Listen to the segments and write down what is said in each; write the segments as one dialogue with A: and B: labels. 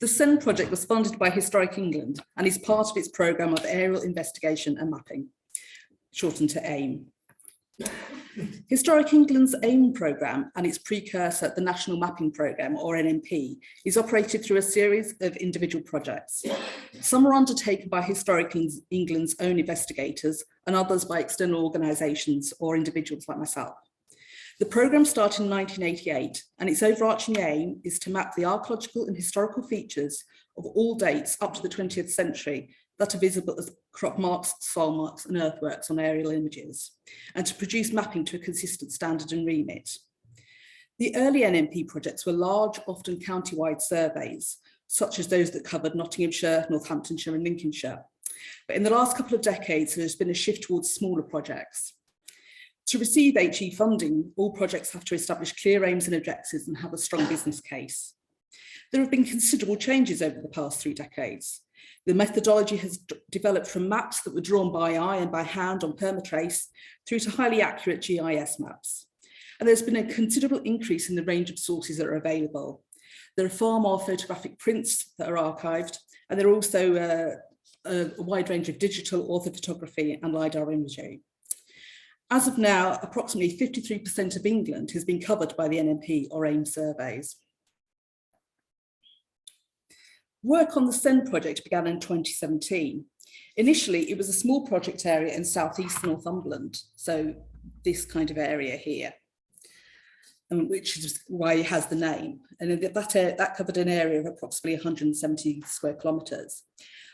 A: The SEN project was funded by Historic England and is part of its programme of aerial investigation and mapping, shortened to AIM. Historic England's AIM programme and its precursor, the National Mapping Programme, or NMP, is operated through a series of individual projects. Some are undertaken by Historic England's own investigators and others by external organisations or individuals like myself. The programme started in 1988 and its overarching aim is to map the archaeological and historical features of all dates up to the 20th century that are visible as crop marks, soil marks and earthworks on aerial images, and to produce mapping to a consistent standard and remit. The early NMP projects were large, often county-wide surveys, such as those that covered Nottinghamshire, Northamptonshire and Lincolnshire. But in the last couple of decades, there's been a shift towards smaller projects. To receive HE funding, all projects have to establish clear aims and objectives and have a strong business case. There have been considerable changes over the past 3 decades. The methodology has developed from maps that were drawn by eye and by hand on permatrace through to highly accurate GIS maps. And there's been a considerable increase in the range of sources that are available. There are far more photographic prints that are archived, and there are also a wide range of digital orthophotography and LiDAR imagery. As of now, approximately 53% of England has been covered by the NMP or AIM surveys. Work on the SEN project began in 2017. Initially, it was a small project area in southeast Northumberland, so this kind of area here, which is why it has the name. And that covered an area of approximately 170 square kilometres.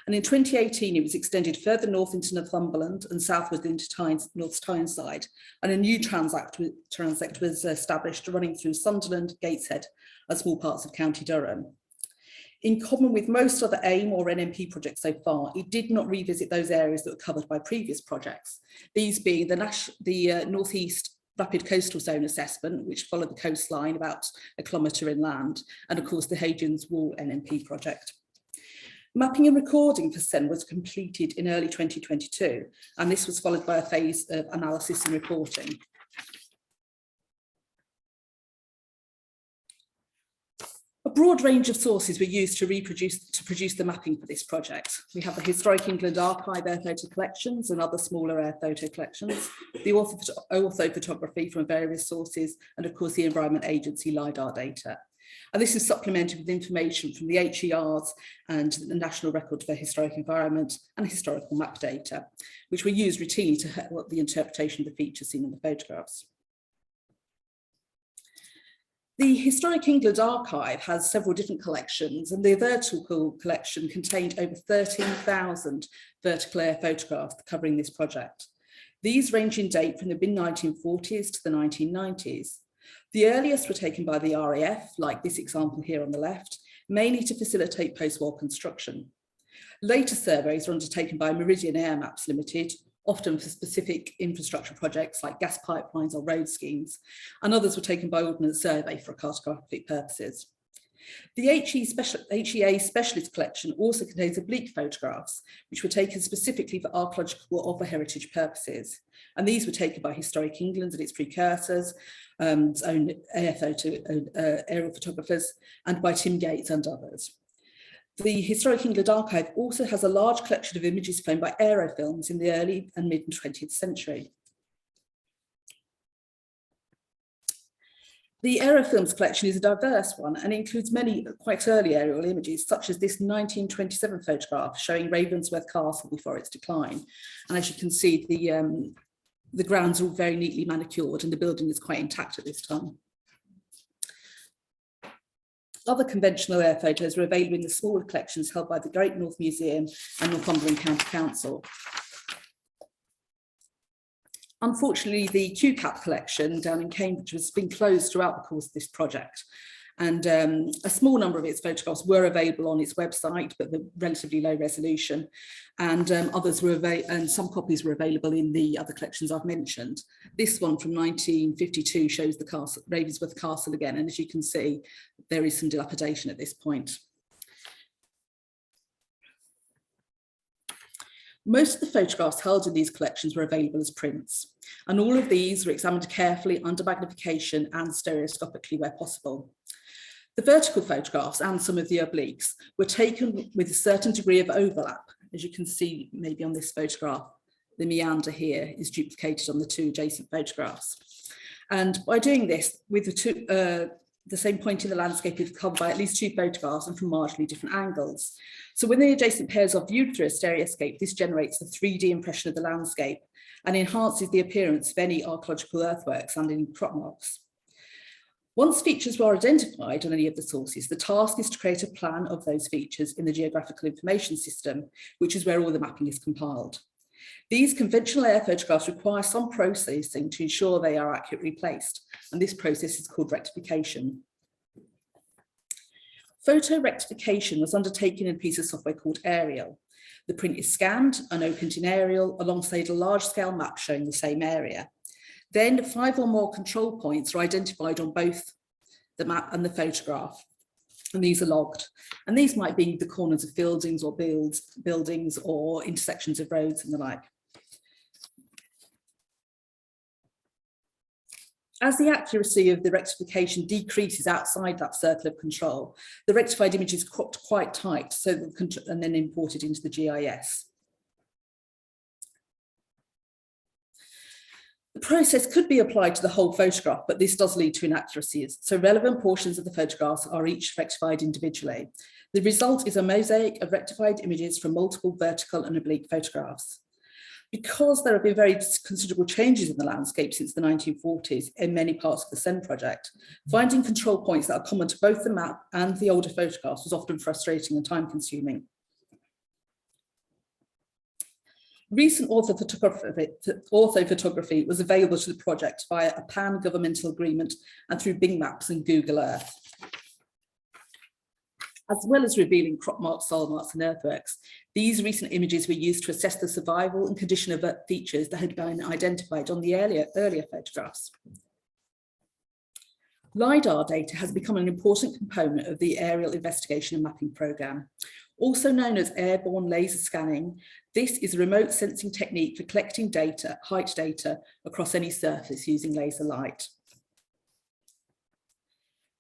A: And in 2018, it was extended further north into Northumberland and southward into North Tyneside, and a new transect was established running through Sunderland, Gateshead, and small parts of County Durham. In common with most other AIM or NMP projects so far, it did not revisit those areas that were covered by previous projects, these being the North East Rapid Coastal Zone Assessment, which followed the coastline about a kilometre inland, and of course the Hadrian's Wall NMP project. Mapping and recording for SEN was completed in early 2022, and this was followed by a phase of analysis and reporting. A broad range of sources were used to produce the mapping for this project. We have the Historic England Archive air photo collections and other smaller air photo collections, the orthophotography from various sources, and of course the Environment Agency LiDAR data. And this is supplemented with information from the HERs and the National Record for Historic Environment and historical map data, which were used routinely to help the interpretation of the features seen in the photographs. The Historic England Archive has several different collections, and the vertical collection contained over 13,000 vertical air photographs covering this project. These range in date from the mid-1940s to the 1990s. The earliest were taken by the RAF, like this example here on the left, mainly to facilitate post-war construction. Later surveys were undertaken by Meridian Air Maps Limited, often for specific infrastructure projects like gas pipelines or road schemes, and others were taken by Ordnance Survey for cartographic purposes. The HEA Specialist Collection also contains oblique photographs, which were taken specifically for archaeological or for heritage purposes. And these were taken by Historic England and its precursors, its own aerial photographers, and by Tim Gates and others. The Historic England Archive also has a large collection of images flown by aerofilms in the early and mid-20th century. The aerofilms collection is a diverse one and includes many quite early aerial images, such as this 1927 photograph showing Ravensworth Castle before its decline. And as you can see, the grounds are all very neatly manicured and the building is quite intact at this time. Other conventional air photos are available in the smaller collections held by the Great North Museum and Northumberland County Council. Unfortunately, the QCAP collection down in Cambridge has been closed throughout the course of this project. And a small number of its photographs were available on its website, but the relatively low resolution. And others were and some copies were available in the other collections I've mentioned. This one from 1952 shows the castle, Ravensworth Castle again. And as you can see, there is some dilapidation at this point. Most of the photographs held in these collections were available as prints, and all of these were examined carefully under magnification and stereoscopically where possible. The vertical photographs and some of the obliques were taken with a certain degree of overlap. As you can see, maybe on this photograph, the meander here is duplicated on the two adjacent photographs. And by doing this, with the same point in the landscape is covered by at least two photographs and from marginally different angles. So when the adjacent pairs are viewed through a stereoscope, this generates a 3D impression of the landscape and enhances the appearance of any archaeological earthworks and any crop marks. Once features were identified on any of the sources, the task is to create a plan of those features in the geographical information system, which is where all the mapping is compiled. These conventional air photographs require some processing to ensure they are accurately placed, and this process is called rectification. Photo rectification was undertaken in a piece of software called Aerial. The print is scanned and opened in Aerial alongside a large-scale map showing the same area. Then 5 or more control points are identified on both the map and the photograph, and these are logged. And these might be the corners of buildings or buildings or intersections of roads and the like. As the accuracy of the rectification decreases outside that circle of control, the rectified image is cropped quite tight and then imported into the GIS. The process could be applied to the whole photograph, but this does lead to inaccuracies. So relevant portions of the photographs are each rectified individually. The result is a mosaic of rectified images from multiple vertical and oblique photographs. Because there have been very considerable changes in the landscape since the 1940s in many parts of the SEND project, finding control points that are common to both the map and the older photographs was often frustrating and time-consuming. Recent orthophotography was available to the project via a pan-governmental agreement and through Bing Maps and Google Earth. As well as revealing crop marks, soil marks and earthworks, these recent images were used to assess the survival and condition of features that had been identified on the earlier photographs. LiDAR data has become an important component of the aerial investigation and mapping programme. Also known as airborne laser scanning, this is a remote sensing technique for collecting data, height data, across any surface using laser light.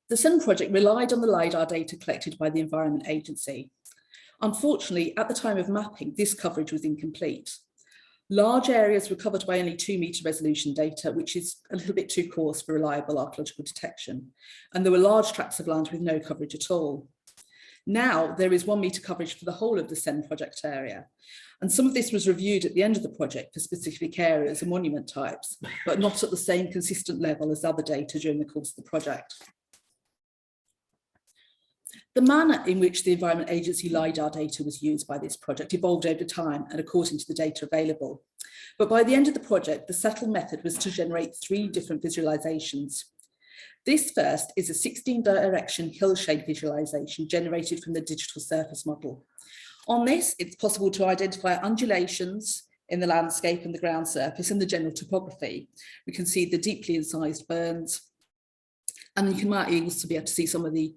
A: The SEND project relied on the LiDAR data collected by the Environment Agency. Unfortunately, at the time of mapping, this coverage was incomplete. Large areas were covered by only 2-metre resolution data, which is a little bit too coarse for reliable archaeological detection. And there were large tracts of land with no coverage at all. Now there is 1-metre coverage for the whole of the SEND project area. And some of this was reviewed at the end of the project for specific areas and monument types, but not at the same consistent level as other data during the course of the project. The manner in which the Environment Agency LiDAR data was used by this project evolved over time and according to the data available. But by the end of the project, the settled method was to generate 3 different visualizations. This first is a 16-direction hill shape visualization generated from the digital surface model. On this, it's possible to identify undulations in the landscape and the ground surface and the general topography. We can see the deeply incised burns, and you might also be able to see some of the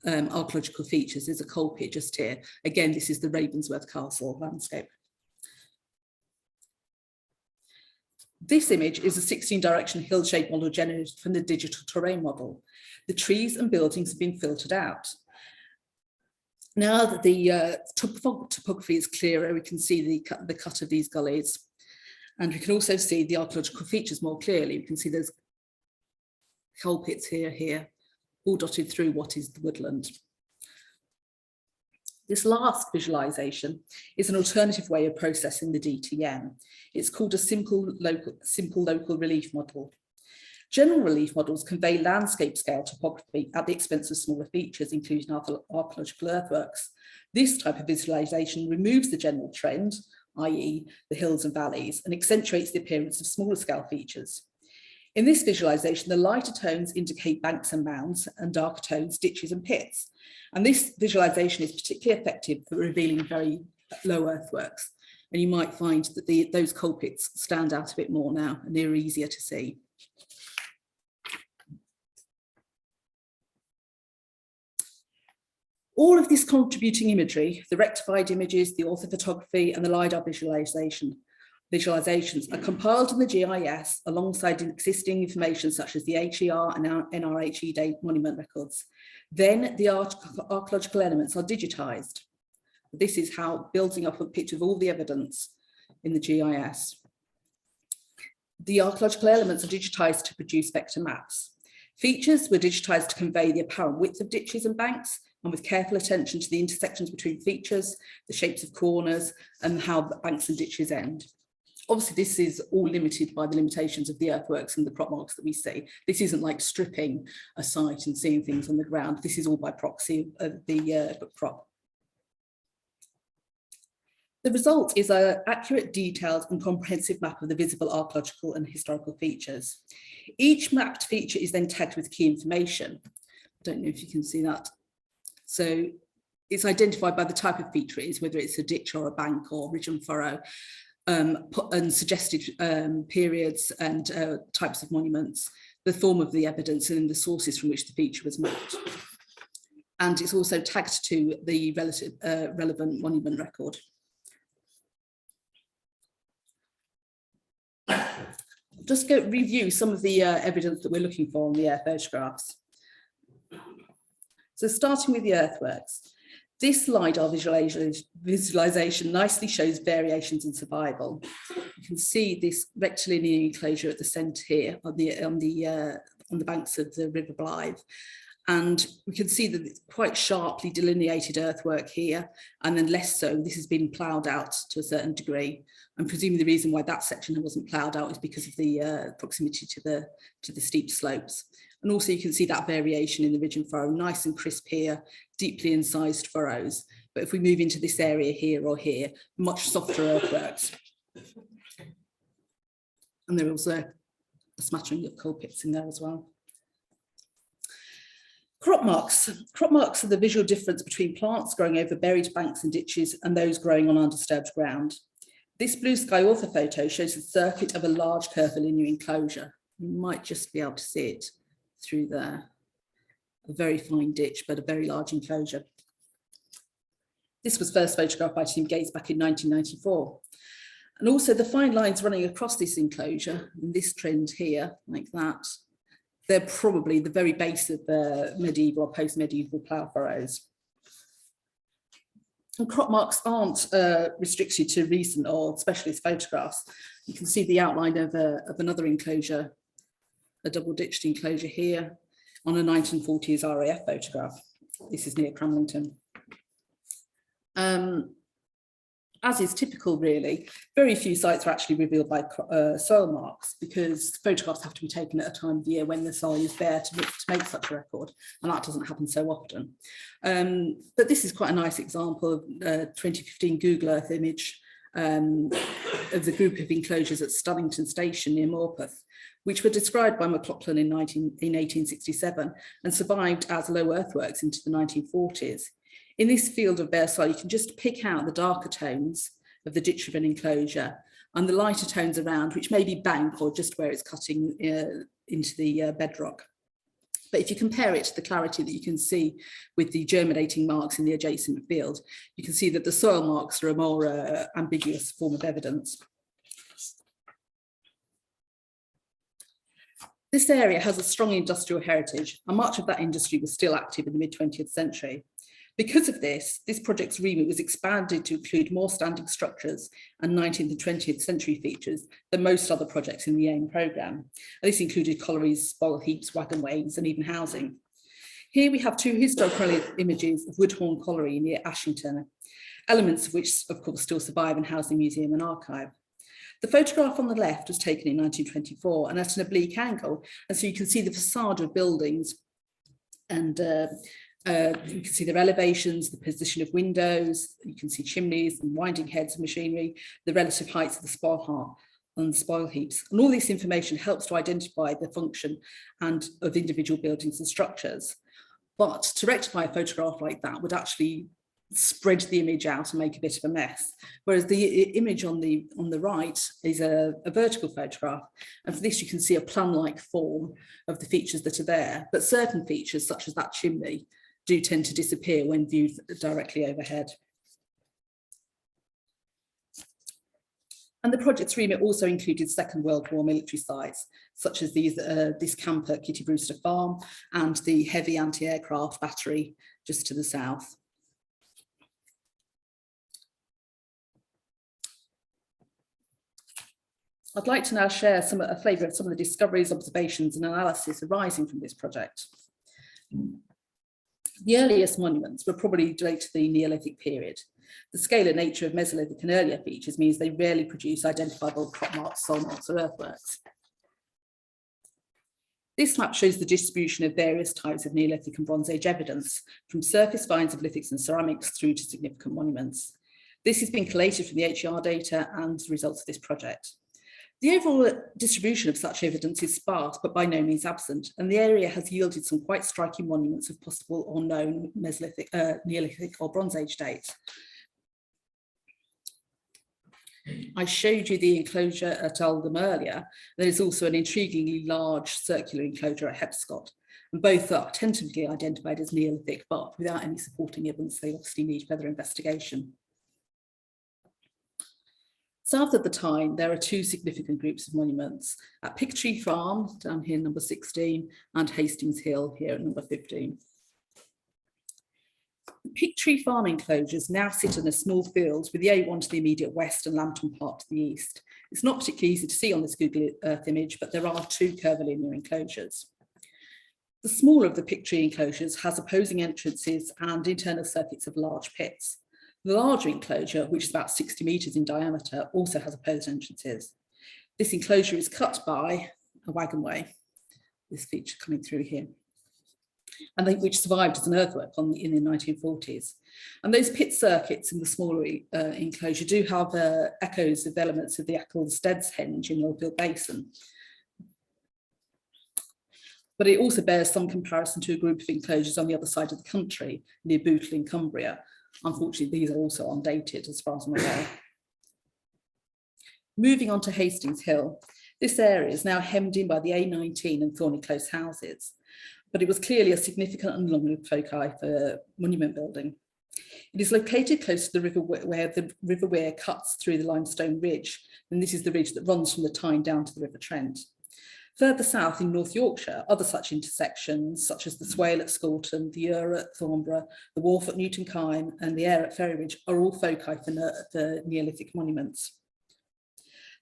A: archaeological features. There's a coal pit just here. Again, this is the Ravensworth Castle landscape. This image is a 16-direction hill-shaped model generated from the digital terrain model. The trees and buildings have been filtered out. Now that the topography is clearer, we can see the cut of these gullies, and we can also see the archaeological features more clearly. We can see there's coal pits here, all dotted through what is the woodland. This last visualization is an alternative way of processing the DTM. It's called a simple local relief model. General relief models convey landscape scale topography at the expense of smaller features, including archaeological earthworks. This type of visualization removes the general trend, i.e. the hills and valleys, and accentuates the appearance of smaller scale features. In this visualization, the lighter tones indicate banks and mounds, and darker tones, ditches and pits. And this visualization is particularly effective for revealing very low earthworks. And you might find that those coal pits stand out a bit more now, and they're easier to see. All of this contributing imagery, the rectified images, the orthophotography, and the LiDAR visualization, visualizations are compiled in the GIS alongside existing information such as the HER and NRHE monument records. Then the archaeological elements are digitized. This is how building up a picture of all the evidence in the GIS. The archaeological elements are digitized to produce vector maps. Features were digitized to convey the apparent width of ditches and banks, and with careful attention to the intersections between features, the shapes of corners, and how the banks and ditches end. Obviously, this is all limited by the limitations of the earthworks and the crop marks that we see. This isn't like stripping a site and seeing things on the ground. This is all by proxy of the crop. The result is an accurate, detailed and comprehensive map of the visible archaeological and historical features. Each mapped feature is then tagged with key information. I don't know if you can see that. So it's identified by the type of feature it is, whether it's a ditch or a bank or ridge and furrow, and suggested periods and types of monuments, the form of the evidence and the sources from which the feature was mapped. And it's also tagged to the relevant monument record. Just go review some of the evidence that we're looking for on the air photographs. So starting with the earthworks, this LiDAR visualization nicely shows variations in survival. You can see this rectilinear enclosure at the centre here on the banks of the River Blythe. And we can see that it's quite sharply delineated earthwork here, and then less so. This has been ploughed out to a certain degree. I'm presuming the reason why that section wasn't ploughed out is because of the proximity to the steep slopes. And also you can see that variation in the ridge and furrow, nice and crisp here, deeply incised furrows. But if we move into this area here or here, much softer earthworks. And there are also a smattering of coal pits in there as well. Crop marks. Crop marks are the visual difference between plants growing over buried banks and ditches and those growing on undisturbed ground. This blue sky orthophoto shows the circuit of a large curvilinear enclosure. You might just be able to see it through there. A very fine ditch, but a very large enclosure. This was first photographed by Tim Gates back in 1994. And also the fine lines running across this enclosure, in this trend here, like that, they're probably the very base of the medieval or post-medieval plough furrows. And crop marks aren't restricted to recent or specialist photographs. You can see the outline of another enclosure, a double-ditched enclosure here on a 1940s RAF photograph. This is near Cramlington. As is typical, really, very few sites are actually revealed by soil marks because photographs have to be taken at a time of year when the soil is bare to make such a record, and that doesn't happen so often. But this is quite a nice example of a 2015 Google Earth image of the group of enclosures at Stunnington Station near Morpeth, which were described by McLaughlin in 1867 and survived as low earthworks into the 1940s. In this field of bare soil, you can just pick out the darker tones of the ditch riven enclosure and the lighter tones around, which may be bank or just where it's cutting into the bedrock. But if you compare it to the clarity that you can see with the germinating marks in the adjacent field, you can see that the soil marks are a more ambiguous form of evidence. This area has a strong industrial heritage, and much of that industry was still active in the mid-20th century. Because of this, this project's remit was expanded to include more standing structures and 19th and 20th century features than most other projects in the AIM programme. This included collieries, spoil heaps, wagon ways, and even housing. Here we have two historical images of Woodhorn Colliery near Ashington, elements of which, of course, still survive in Housing Museum and Archive. The photograph on the left was taken in 1924 and at an oblique angle, and so you can see the facade of buildings and you can see their elevations, the position of windows, you can see chimneys and winding heads of machinery, the relative heights of the spoil heap and spoil heaps. And all this information helps to identify the function and of individual buildings and structures. But to rectify a photograph like that would actually spread the image out and make a bit of a mess. Whereas the image on the right is a vertical photograph. And for this, you can see a plum-like form of the features that are there. But certain features, such as that chimney, do tend to disappear when viewed directly overhead. And the project's remit also included Second World War military sites, such as this camp at Kitty Brewster Farm and the heavy anti-aircraft battery just to the south. I'd like to now share a flavour of some of the discoveries, observations and analysis arising from this project. The earliest monuments were probably dated to the Neolithic period. The scale and nature of Mesolithic and earlier features means they rarely produce identifiable crop marks, soil marks or earthworks. This map shows the distribution of various types of Neolithic and Bronze Age evidence, from surface finds of lithics and ceramics through to significant monuments. This has been collated from the HER data and the results of this project. The overall distribution of such evidence is sparse, but by no means absent, and the area has yielded some quite striking monuments of possible or known Mesolithic, Neolithic or Bronze Age dates. I showed you the enclosure at Oldham earlier. There is also an intriguingly large circular enclosure at Hepscott, and both are tentatively identified as Neolithic, but without any supporting evidence, they obviously need further investigation. South of the Tyne, there are two significant groups of monuments at Pigtree Farm, down here, number 16, and Hastings Hill, here at number 15. The Pigtree Farm enclosures now sit in a small field with the A1 to the immediate west and Lambton Park to the east. It's not particularly easy to see on this Google Earth image, but there are two curvilinear enclosures. The smaller of the Pigtree enclosures has opposing entrances and internal circuits of large pits. The larger enclosure, which is about 60 metres in diameter, also has opposed entrances. This enclosure is cut by a wagonway, this feature coming through here, and which survived as an earthwork in the 1940s. And those pit circuits in the smaller enclosure do have echoes of elements of the Ecclestead's Henge in Millfield Basin. But it also bears some comparison to a group of enclosures on the other side of the country, near Bootle in Cumbria. Unfortunately, these are also undated as far as I'm aware. Moving on to Hastings Hill, this area is now hemmed in by the A19 and Thorny Close houses, but it was clearly a significant and long-lived foci for monument building. It is located close to the river where the River Wear cuts through the limestone ridge, and this is the ridge that runs from the Tyne down to the River Trent. Further south in North Yorkshire, other such intersections, such as the Swale at Scoulton, the Ure at Thornborough, the Wharf at Newton Kyme, and the Ayr at Ferry Ridge, are all foci for the Neolithic monuments.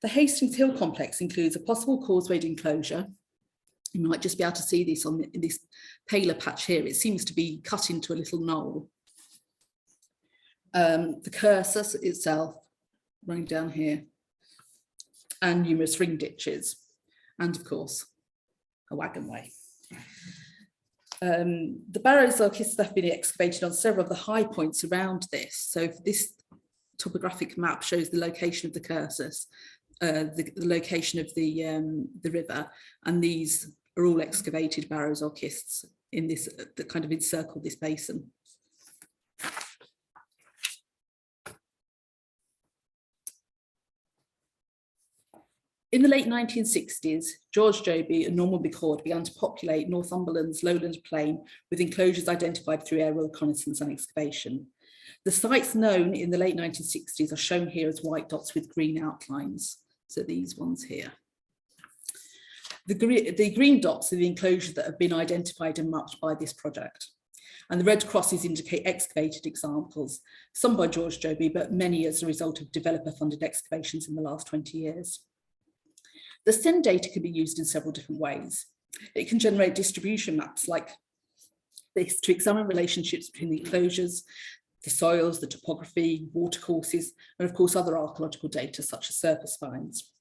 A: The Hastings Hill complex includes a possible causewayed enclosure. You might just be able to see this in this paler patch here. It seems to be cut into a little knoll. The cursus itself, running down here, and numerous ring ditches. And of course, a wagonway. The barrows or kists have been excavated on several of the high points around this. So this topographic map shows the location of the cursus, the location of the river, and these are all excavated barrows or kists in this that kind of encircle this basin. In the late 1960s, George Joby and Norman Bicord began to populate Northumberland's lowland plain with enclosures identified through aerial reconnaissance and excavation. The sites known in the late 1960s are shown here as white dots with green outlines. So these ones here. The green dots are the enclosures that have been identified and mapped by this project. And the red crosses indicate excavated examples, some by George Joby, but many as a result of developer-funded excavations in the last 20 years. The SEN data can be used in several different ways. It can generate distribution maps like this to examine relationships between the enclosures, the soils, the topography, watercourses, and of course other archaeological data such as surface finds.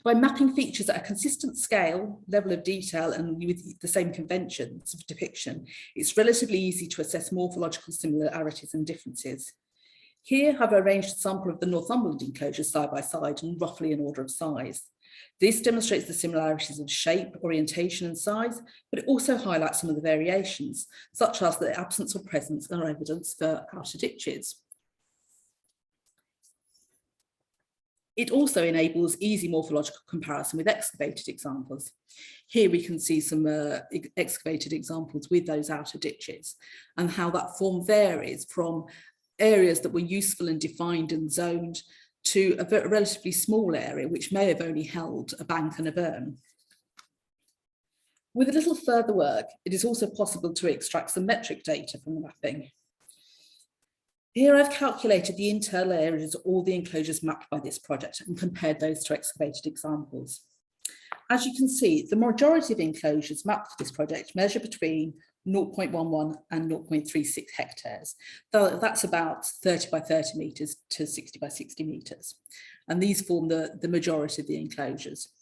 A: By mapping features at a consistent scale, level of detail, and with the same conventions of depiction, it's relatively easy to assess morphological similarities and differences. Here I've arranged a sample of the Northumberland enclosures side by side and roughly in order of size. This demonstrates the similarities of shape, orientation and size, but it also highlights some of the variations, such as the absence or presence or evidence for outer ditches. It also enables easy morphological comparison with excavated examples. Here we can see some excavated examples with those outer ditches and how that form varies from areas that were useful and defined and zoned to a relatively small area, which may have only held a bank and a burn. With a little further work, it is also possible to extract some metric data from the mapping. Here I've calculated the internal areas of all the enclosures mapped by this project and compared those to excavated examples. As you can see, the majority of enclosures mapped for this project measure between 0.11 and 0.36 hectares. That's about 30 by 30 metres to 60 by 60 metres. And these form the majority of the enclosures.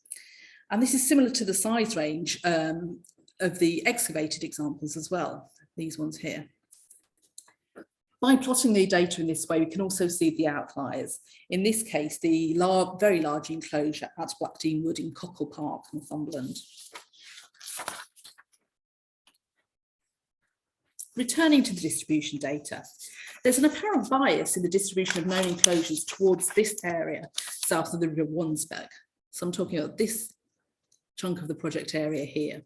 A: And this is similar to the size range of the excavated examples as well, these ones here. By plotting the data in this way, we can also see the outliers. In this case, the very large enclosure at Blackdean Wood in Cockle Park, Northumberland. Returning to the distribution data, there's an apparent bias in the distribution of known enclosures towards this area, south of the River Wansbeck. So I'm talking about this chunk of the project area here.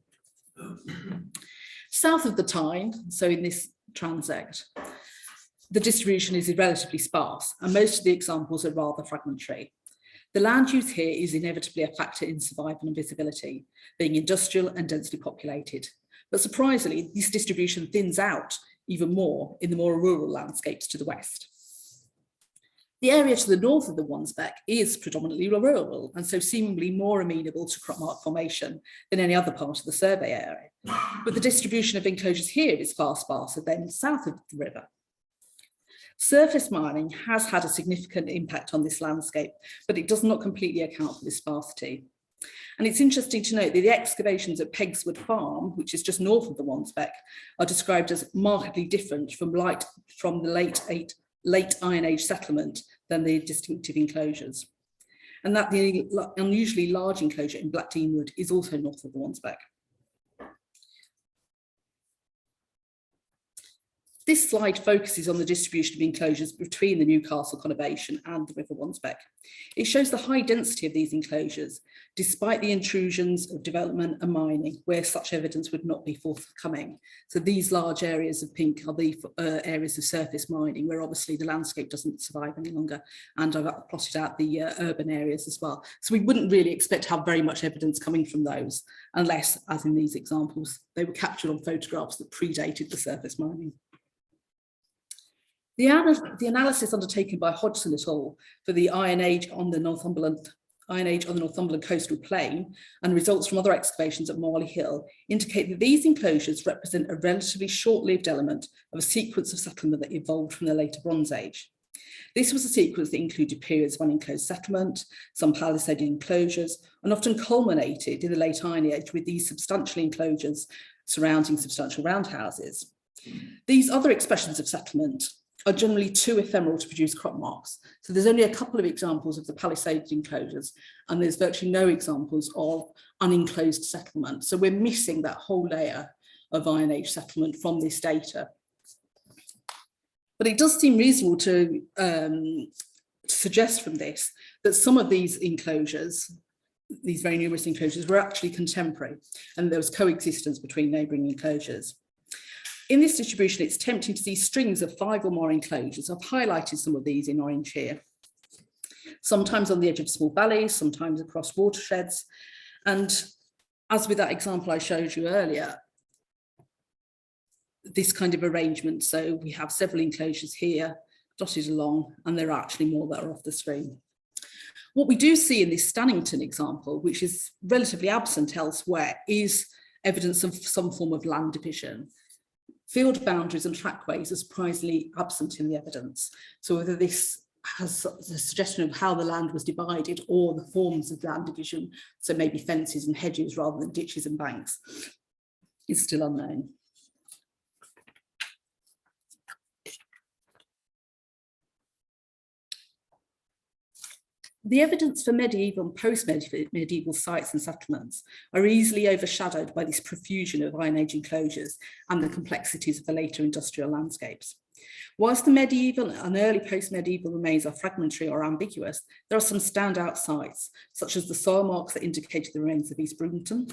A: South of the Tyne, so in this transect, the distribution is relatively sparse, and most of the examples are rather fragmentary. The land use here is inevitably a factor in survival and visibility, being industrial and densely populated. But surprisingly, this distribution thins out even more in the more rural landscapes to the west. The area to the north of the Wansbeck is predominantly rural, and so seemingly more amenable to crop mark formation than any other part of the survey area. But the distribution of enclosures here is far sparser than south of the river. Surface mining has had a significant impact on this landscape, but it does not completely account for this sparsity. And it's interesting to note that the excavations at Pegswood Farm, which is just north of the Wansbeck, are described as markedly different from the late Iron Age settlement than the distinctive enclosures. And that the unusually large enclosure in Blackdean Wood is also north of the Wansbeck. This slide focuses on the distribution of enclosures between the Newcastle conurbation and the River Wansbeck. It shows the high density of these enclosures, despite the intrusions of development and mining, where such evidence would not be forthcoming. So these large areas of pink are the areas of surface mining, where obviously the landscape doesn't survive any longer. And I've plotted out the urban areas as well. So we wouldn't really expect to have very much evidence coming from those, unless, as in these examples, they were captured on photographs that predated the surface mining. The analysis undertaken by Hodgson et al. For the Iron Age on the Northumberland coastal plain and results from other excavations at Marley Hill indicate that these enclosures represent a relatively short-lived element of a sequence of settlement that evolved from the later Bronze Age. This was a sequence that included periods of unenclosed settlement, some palisaded enclosures, and often culminated in the late Iron Age with these substantial enclosures surrounding substantial roundhouses. These other expressions of settlement are generally too ephemeral to produce crop marks. So there's only a couple of examples of the palisaded enclosures, and there's virtually no examples of unenclosed settlement. So we're missing that whole layer of Iron Age settlement from this data. But it does seem reasonable to suggest from this that some of these enclosures, these very numerous enclosures, were actually contemporary, and there was coexistence between neighbouring enclosures. In this distribution, it's tempting to see strings of 5 or more enclosures. I've highlighted some of these in orange here. Sometimes on the edge of small valleys, sometimes across watersheds. And as with that example I showed you earlier, this kind of arrangement. So we have several enclosures here dotted along, and there are actually more that are off the screen. What we do see in this Stannington example, which is relatively absent elsewhere, is evidence of some form of land division. Field boundaries and trackways are surprisingly absent in the evidence. So whether this has a suggestion of how the land was divided or the forms of land division, so maybe fences and hedges rather than ditches and banks, is still unknown. The evidence for medieval and post-medieval sites and settlements are easily overshadowed by this profusion of Iron Age enclosures and the complexities of the later industrial landscapes. Whilst the medieval and early post-medieval remains are fragmentary or ambiguous, there are some standout sites, such as the soil marks that indicated the remains of East Brunton,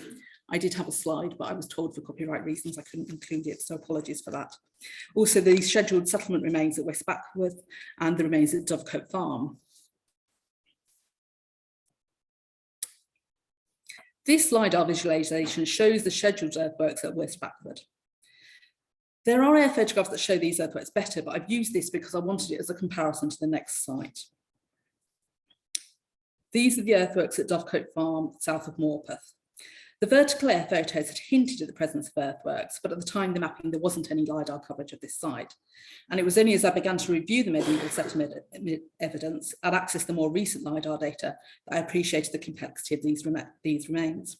A: I did have a slide, but I was told for copyright reasons I couldn't include it, so apologies for that. Also, the scheduled settlement remains at West Backworth and the remains at Dovecote Farm. This LiDAR visualisation shows the scheduled earthworks at West Backworth. There are air photographs that show these earthworks better, but I've used this because I wanted it as a comparison to the next site. These are the earthworks at Dovecote Farm, south of Morpeth. The vertical air photos had hinted at the presence of earthworks, but at the time of the mapping, there wasn't any LiDAR coverage of this site. And it was only as I began to review the medieval settlement evidence and access the more recent LiDAR data that I appreciated the complexity of these remains.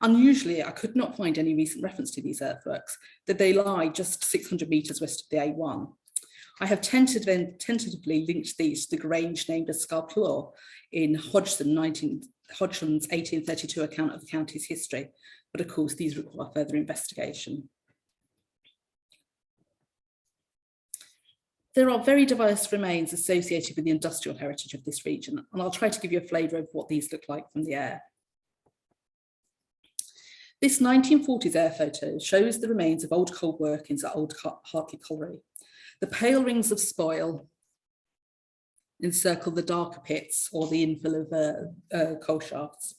A: Unusually, I could not find any recent reference to these earthworks, that they lie just 600 metres west of the A1. I have tentatively linked these to the Grange named as Scarplur in Hodgson's 1832 account of the county's history, but of course these require further investigation. There are very diverse remains associated with the industrial heritage of this region, and I'll try to give you a flavour of what these look like from the air. This 1940s air photo shows the remains of old coal workings at Old Hartley Colliery. The pale rings of spoil encircle the darker pits or the infill of coal shafts.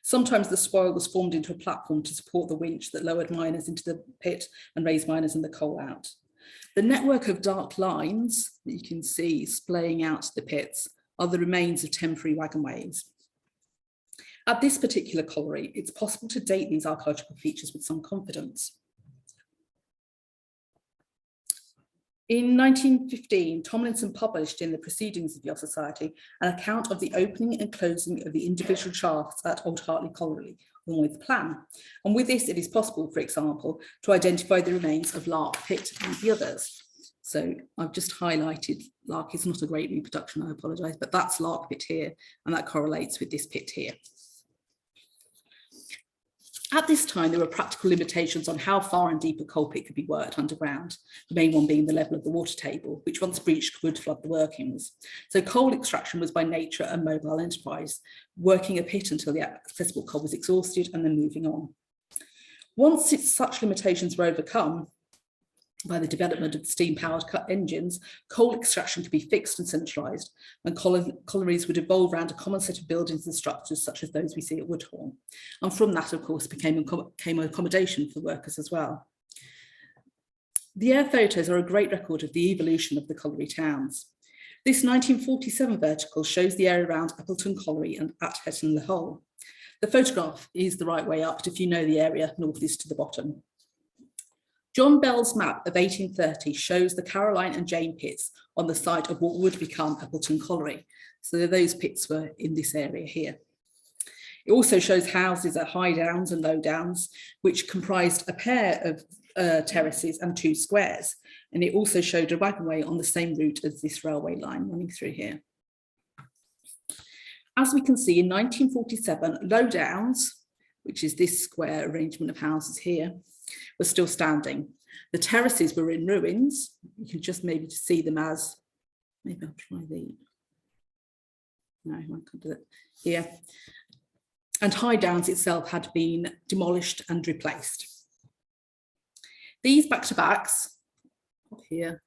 A: Sometimes the spoil was formed into a platform to support the winch that lowered miners into the pit and raised miners in the coal out. The network of dark lines that you can see splaying out the pits are the remains of temporary wagonways. At this particular colliery, it's possible to date these archaeological features with some confidence. In 1915, Tomlinson published in the Proceedings of the Society an account of the opening and closing of the individual shafts at Old Hartley Colliery, along with the plan. And with this, it is possible, for example, to identify the remains of Lark Pit and the others. So I've just highlighted Lark. It's not a great reproduction, I apologise, but that's Lark Pit here, and that correlates with this pit here. At this time, there were practical limitations on how far and deep a coal pit could be worked underground, the main one being the level of the water table, which once breached would flood the workings. So coal extraction was by nature a mobile enterprise, working a pit until the accessible coal was exhausted and then moving on. Once such limitations were overcome by the development of steam-powered engines, coal extraction could be fixed and centralised, and collieries would evolve around a common set of buildings and structures such as those we see at Woodhorn. And from that, of course, came accommodation for workers as well. The air photos are a great record of the evolution of the colliery towns. This 1947 vertical shows the area around Appleton Colliery and at Hetton le Hole. The photograph is the right way up, but if you know the area, north is to the bottom. John Bell's map of 1830 shows the Caroline and Jane pits on the site of what would become Appleton Colliery. So those pits were in this area here. It also shows houses at High Downs and Low Downs, which comprised a pair of terraces and two squares. And it also showed a wagonway on the same route as this railway line running through here. As we can see, in 1947, Low Downs, which is this square arrangement of houses here, was still standing. The terraces were in ruins. You can just maybe see them as, maybe I'll try the, no, I can't do it here. And High Downs itself had been demolished and replaced. These back-to-backs up here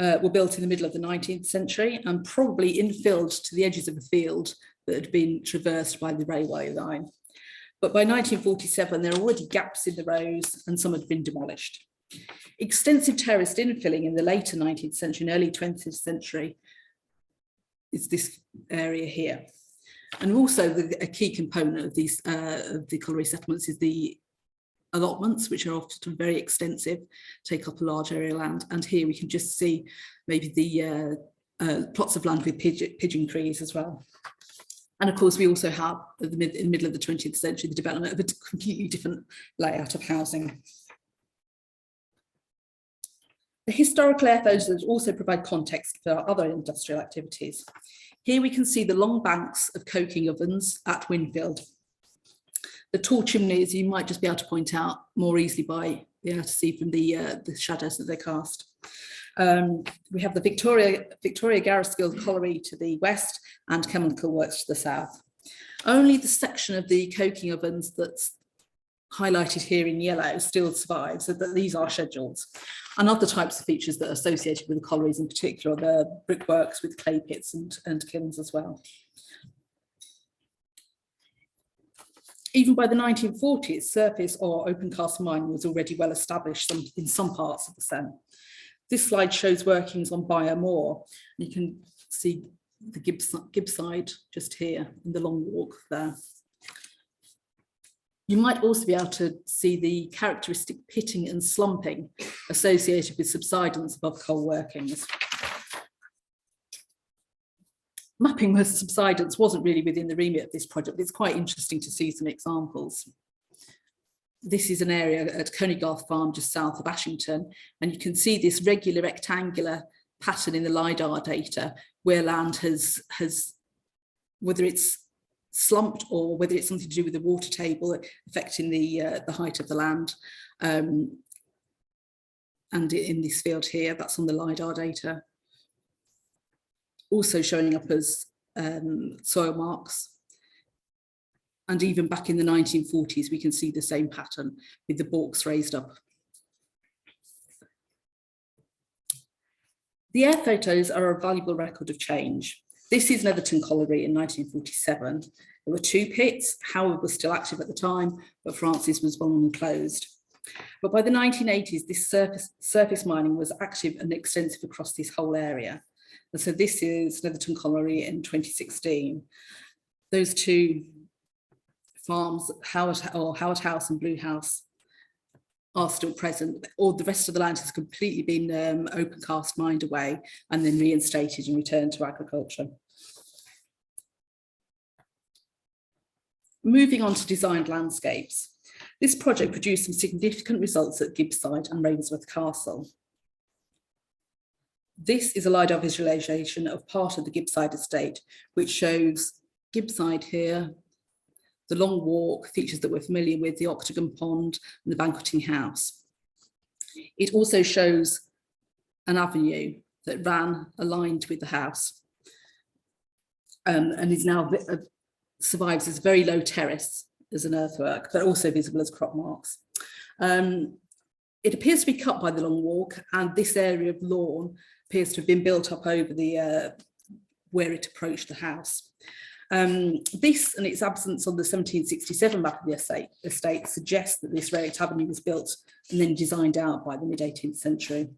A: were built in the middle of the 19th century and probably infilled to the edges of the field that had been traversed by the railway line. But by 1947, there were already gaps in the rows and some had been demolished. Extensive terraced infilling in the later 19th century and early 20th century is this area here. And also a key component of these of the colliery settlements is the allotments, which are often very extensive, take up a large area of land. And here we can just see maybe the plots of land with pigeon trees as well. And of course, we also have, in the middle of the 20th century, the development of a completely different layout of housing. The historical air photos also provide context for other industrial activities. Here we can see the long banks of coking ovens at Winfield. The tall chimneys you might just be able to point out more easily by being able to see from the shadows that they cast. We have the Victoria Garrisgill Colliery to the west and chemical works to the south. Only the section of the coking ovens that's highlighted here in yellow still survives, so that these are scheduled. And other types of features that are associated with the collieries in particular, the brickworks with clay pits and kilns as well. Even by the 1940s, surface or open cast mining was already well established in some parts of the Sen. This slide shows workings on Byre Moor. You can see the Gibbside just here in the long walk there. You might also be able to see the characteristic pitting and slumping associated with subsidence above coal workings. Mapping with subsidence wasn't really within the remit of this project, but it's quite interesting to see some examples. This is an area at Conygarth Farm just south of Ashington, and you can see this regular rectangular pattern in the LiDAR data where land has whether it's slumped or whether it's something to do with the water table affecting the height of the land. And in this field here, that's on the LiDAR data. Also showing up as soil marks. And even back in the 1940s, we can see the same pattern with the baulks raised up. The air photos are a valuable record of change. This is Netherton Colliery in 1947. There were 2 pits. Howard was still active at the time, but Francis was one and closed. But by the 1980s, this surface mining was active and extensive across this whole area. And so this is Netherton Colliery in 2016. Those 2 farms, Howard House and Blue House, are still present, or the rest of the land has completely been open cast mined away and then reinstated and returned to agriculture. Moving on to designed landscapes. This project produced some significant results at Gibbside and Ravensworth Castle. This is a LiDAR visualization of part of the Gibbside estate, which shows Gibbside here, the long walk, features that we're familiar with, the octagon pond and the banqueting house. It also shows an avenue that ran aligned with the house and is now survives as a very low terrace as an earthwork, but also visible as crop marks. It appears to be cut by the long walk, and this area of lawn appears to have been built up over the where it approached the house. This and its absence on the 1767 map of the estate suggests that this railed avenue was built and then designed out by the mid-18th century.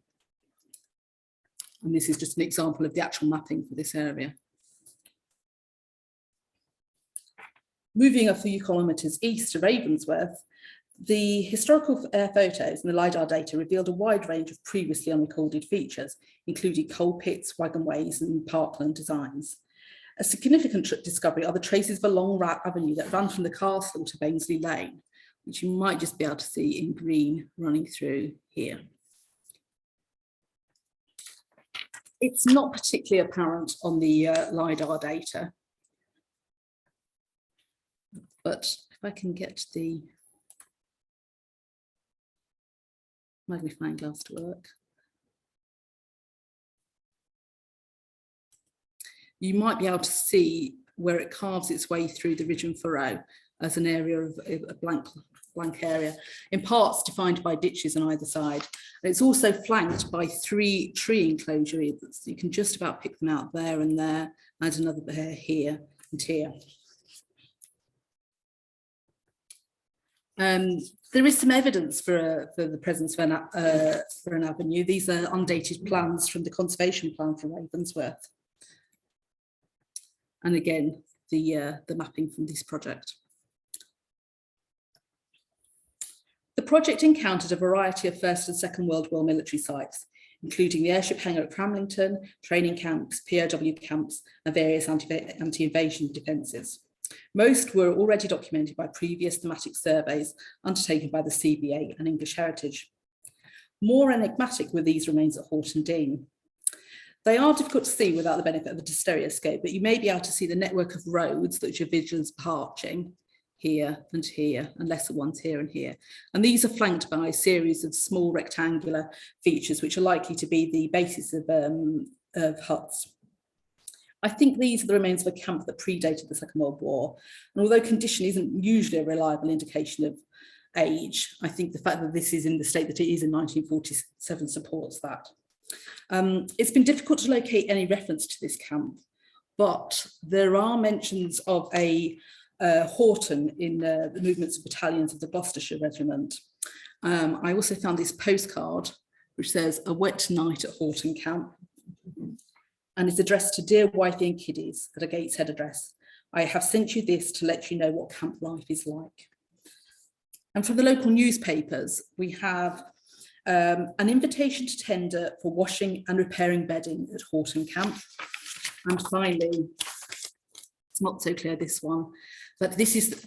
A: And this is just an example of the actual mapping for this area. Moving a few kilometres east to Ravensworth, the historical air photos and the LiDAR data revealed a wide range of previously unrecorded features, including coal pits, wagonways and parkland designs. A significant discovery are the traces of a long avenue that ran from the castle to Bainsley Lane, which you might just be able to see in green running through here. It's not particularly apparent on the LiDAR data, but if I can get the magnifying glass to work, you might be able to see where it carves its way through the ridge and furrow as an area of a blank area, in parts defined by ditches on either side. And it's also flanked by 3 tree enclosures. You can just about pick them out there and there, and another pair here and here. There is some evidence for the presence of an avenue. These are undated plans from the conservation plan for Ravensworth. And again, the mapping from this project. The project encountered a variety of First and Second World War military sites, including the airship hangar at Cramlington, training camps, POW camps, and various anti-invasion defences. Most were already documented by previous thematic surveys undertaken by the CBA and English Heritage. More enigmatic were these remains at Horton Dean. They are difficult to see without the benefit of a stereoscope, but you may be able to see the network of roads that your vision's arching here, and lesser ones here and here. And these are flanked by a series of small rectangular features, which are likely to be the basis of huts. I think these are the remains of a camp that predated the Second World War. And although condition isn't usually a reliable indication of age, I think the fact that this is in the state that it is in 1947 supports that. It's been difficult to locate any reference to this camp, but there are mentions of a Horton in the movements of battalions of the Gloucestershire Regiment. I also found this postcard which says "A wet night at Horton Camp," and it's addressed to "Dear wifey and kiddies" at a Gateshead address. "I have sent you this to let you know what camp life is like." And from the local newspapers, we have an invitation to tender for washing and repairing bedding at Horton Camp. And finally, it's not so clear, this one, but this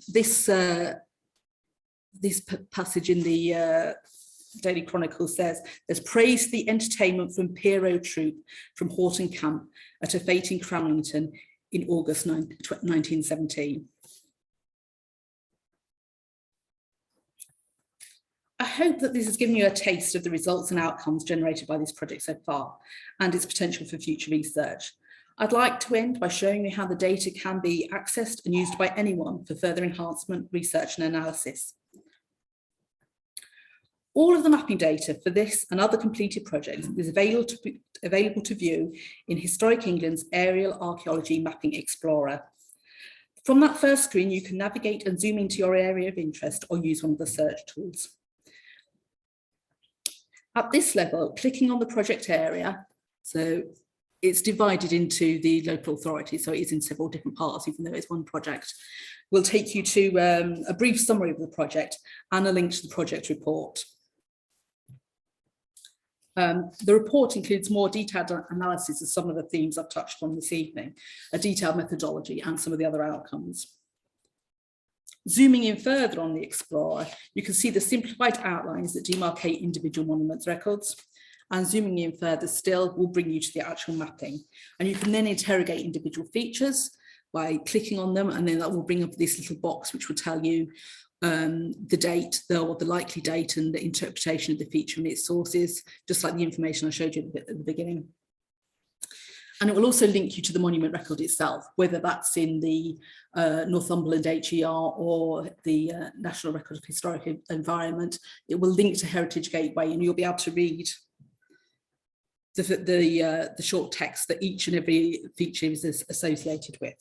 A: passage in the Daily Chronicle says, "There's praise for the entertainment from Pierrot Troop from Horton Camp at a fete in Cramlington in August 1917. I hope that this has given you a taste of the results and outcomes generated by this project so far and its potential for future research. I'd like to end by showing you how the data can be accessed and used by anyone for further enhancement, research and analysis. All of the mapping data for this and other completed projects is available to view in Historic England's Aerial Archaeology Mapping Explorer. From that first screen, you can navigate and zoom into your area of interest or use one of the search tools. At this level, clicking on the project area, so it's divided into the local authority, so it is in several different parts, even though it's one project, will take you to a brief summary of the project and a link to the project report. The report includes more detailed analysis of some of the themes I've touched on this evening, a detailed methodology and some of the other outcomes. Zooming in further on the Explorer, you can see the simplified outlines that demarcate individual monuments records, and zooming in further still will bring you to the actual mapping. And you can then interrogate individual features by clicking on them, and then that will bring up this little box which will tell you the date, or the likely date, and the interpretation of the feature and its sources, just like the information I showed you at the beginning. And it will also link you to the monument record itself, whether that's in the Northumberland HER or the National Record of Historic Environment. It will link to Heritage Gateway, and you'll be able to read the short text that each and every feature is associated with.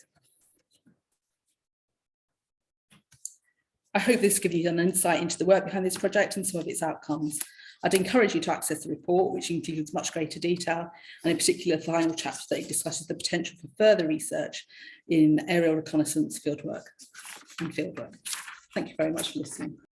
A: I hope this gives you an insight into the work behind this project and some of its outcomes. I'd encourage you to access the report, which includes much greater detail, and in particular the final chapter that discusses the potential for further research in aerial reconnaissance, fieldwork and fieldwork. Thank you very much for listening.